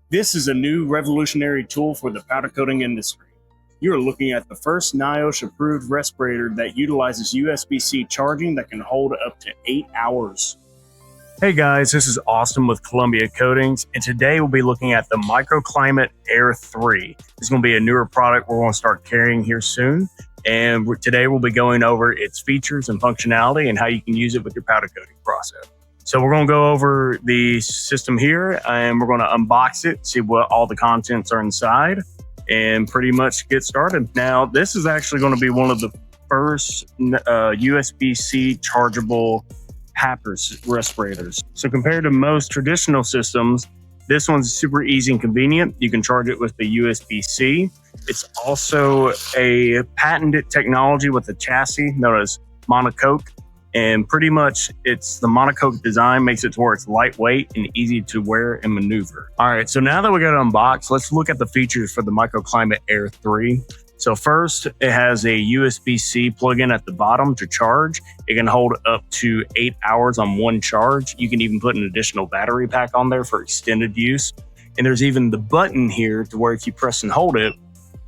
This is a new revolutionary tool for the powder coating industry. You are looking at the first NIOSH approved respirator that utilizes USB-C charging that can hold up to 8 hours. Hey guys, this is Austin with Columbia Coatings, and today we'll be looking at the MicroClimate Air3. This is going to be a newer product we're going to start carrying here soon, and today we'll be going over its features and functionality and how you can use it with your powder coating process. So we're going to go over the system here, and we're going to unbox it, see what all the contents are inside, and pretty much get started. Now, this is actually going to be one of the first USB-C chargeable PAPR respirators. So compared to most traditional systems, this one's super easy and convenient. You can charge it with the USB-C. It's also a patented technology with a chassis known as MicroClimate. And pretty much it's the MicroClimate design makes it to where it's lightweight and easy to wear and maneuver. All right, so now that we got it unboxed, let's look at the features for the MicroClimate Air3. So first, it has a USB-C plug-in at the bottom to charge. It can hold up to 8 hours on one charge. You can even put an additional battery pack on there for extended use. And there's even the button here to where if you press and hold it,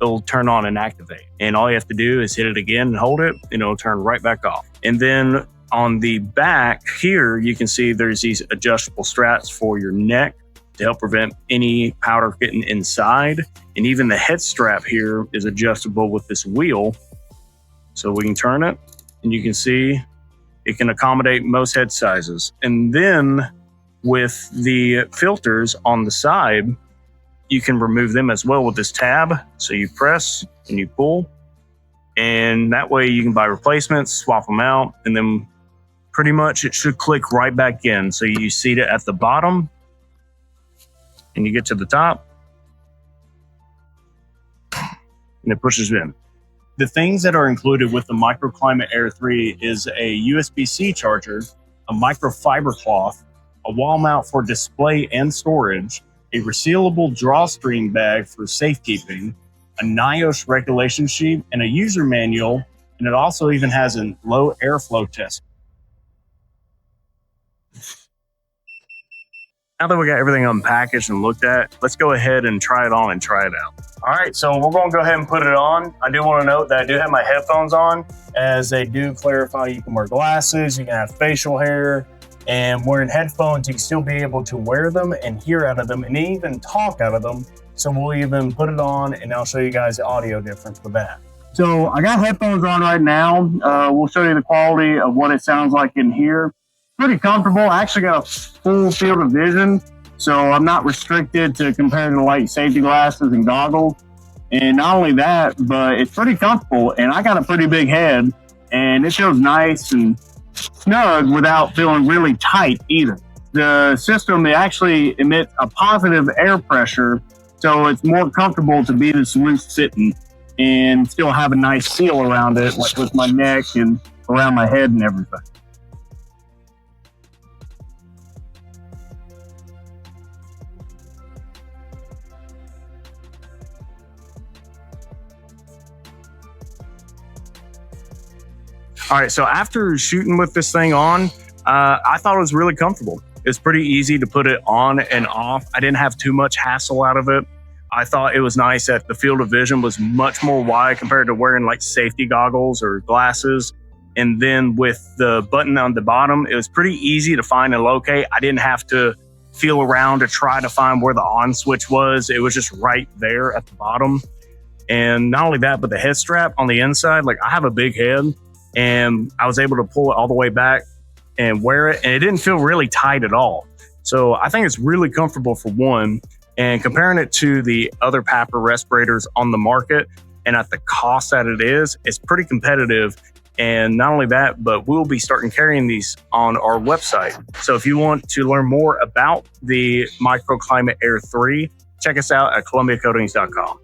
it'll turn on and activate. And all you have to do is hit it again and hold it, and it'll turn right back off. And then on the back here, you can see there's these adjustable straps for your neck to help prevent any powder getting inside. And even the head strap here is adjustable with this wheel. So we can turn it, and you can see it can accommodate most head sizes. And then with the filters on the side, you can remove them as well with this tab. So you press and you pull, and that way you can buy replacements, swap them out, and then pretty much it should click right back in. So you seat it at the bottom and you get to the top and it pushes in. The things that are included with the MicroClimate Air3 is a USB-C charger, a microfiber cloth, a wall mount for display and storage, a resealable drawstring bag for safekeeping, a NIOSH regulation sheet, and a user manual, and it also even has a low airflow test. Now that we got everything unpackaged and looked at, let's go ahead and try it on and try it out. All right, so we're going to go ahead and put it on. I do want to note that I do have my headphones on, as they do clarify you can wear glasses, you can have facial hair, and wearing headphones, you can still be able to wear them and hear out of them and even talk out of them. So we'll even put it on and I'll show you guys the audio difference with that. So I got headphones on right now. We'll show you the quality of what it sounds like in here. Pretty comfortable. I actually got a full field of vision, so I'm not restricted to comparing to like safety glasses and goggles. And not only that, but it's pretty comfortable, and I got a pretty big head, and it feels nice and snug without feeling really tight either. The system, it actually emits a positive air pressure, so it's more comfortable to be this loose sitting and still have a nice feel around it, like with my neck and around my head and everything. All right, so after shooting with this thing on, I thought it was really comfortable. It's pretty easy to put it on and off. I didn't have too much hassle out of it. I thought it was nice that the field of vision was much more wide compared to wearing like safety goggles or glasses. And then with the button on the bottom, it was pretty easy to find and locate. I didn't have to feel around to try to find where the on switch was. It was just right there at the bottom. And not only that, but the head strap on the inside, like I have a big head, and I was able to pull it all the way back and wear it, and it didn't feel really tight at all. So I think it's really comfortable for one, and comparing it to the other PAPR respirators on the market and at the cost that it is, it's pretty competitive. And not only that, but we'll be starting carrying these on our website. So if you want to learn more about the MicroClimate Air3, check us out at columbiacoatings.com.